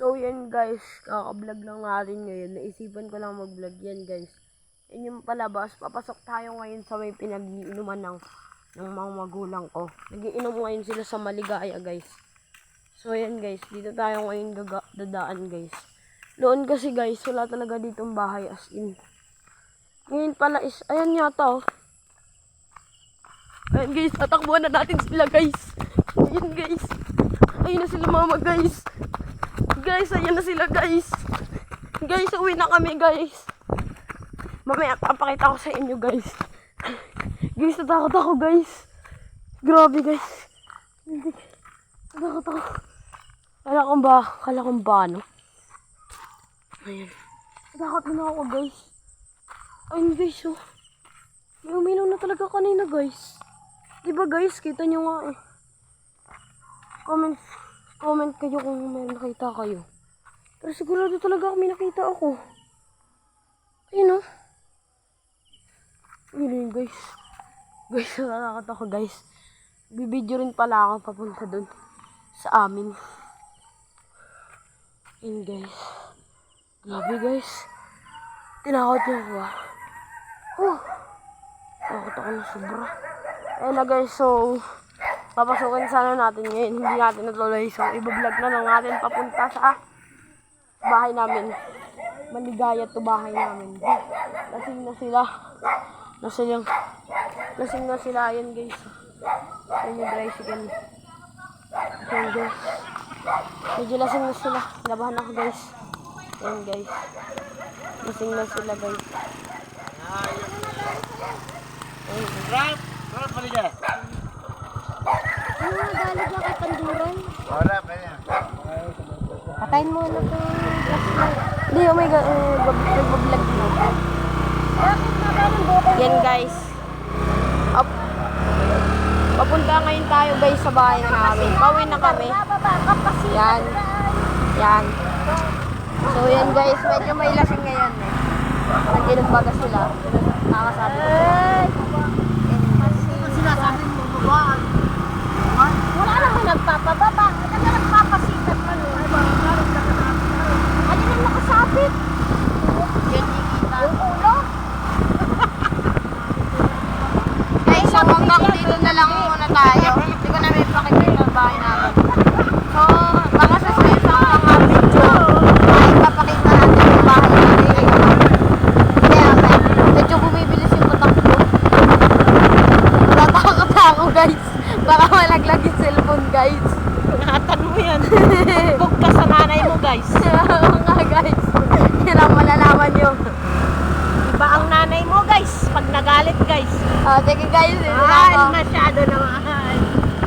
So yan guys, kaka-vlog lang natin ngayon. Naisipan ko lang mag-vlog yan guys. Yan yung palabas. Papasok tayo ngayon sa may pinag-iinuman ng mga magulang ko. Nagiinom ngayon sila sa Maligaya guys. So yan guys, dito tayo ngayon dadaan guys. Noon kasi guys, wala talaga ditong bahay as in. Ngayon pala is, ayan yata oh. Ayan guys, tatakbuhan na natin sila guys. Ayan guys. Ayun na sila mama guys. Guys, ayan na sila guys. Guys, uwi na kami guys. Mamaya papakita ko sa inyo guys. Guys, natakot ako guys. Grabe guys. Natakot ako. Kala kong ba ano. Ayan. Natakot na ako guys. Ayun guys oh. May uminaw na talaga kanina guys. Diba guys, kita nyo nga eh. Comment kayo kung may nakita kayo. Pero sigurado talaga may nakita ako. Ayun oh. Ayun guys. Guys, natatakot ako guys. Bibidyo rin pala ako papunta dun. Sa amin. Ayun guys. Grabe guys. Tinakot niyo ako ah. Takot ako na sobra. Ayun na guys, so papasukin sana natin ngayon. Hindi natin natuloy. So ibablog na lang natin papunta sa bahay namin. Maligaya to bahay namin. Lasing na sila. Lasing na sila. Ayan guys. Ayan yung tricycle. Ayan guys. Medyo lasing na sila. Labahan ako guys. Ayan guys. Lasing na sila guys. Rap Maligaya. Ano nga galit na kay Panduran? Wala pa yan. Patayin mo na ito. Hindi, oh my god. Nagbablog na. Yan guys. Up. Papunta ngayon tayo guys sa bahay na namin. Pauwi na kami. Yan. Yan. So yan guys. Medyo may lasing ngayon eh. Nag-inom baga sila. Nakakasabi ko. Sinasabi mo babaan. Wala naman nagpapababa. Wala naman nagpapasikat man. Ano nang nakasabit? Yan ikita. Yung ulo. Guys, so hanggang dito na lang muna tayo. Hindi ko na may pakikita ang bahay namin. So, baka sa mga video, ay papakita natin yung bahay namin. Kaya medyo bumibilis yung patakbo. Natakot ako guys. Baka malaglag yung cellphone guys. Ingatan mo yan. Bug ka sa nanay mo guys. Oo nga guys. Yan ang malalaman nyo. Iba ang nanay mo guys. Pag nagalit guys. Sige guys. Ay, masyado naman.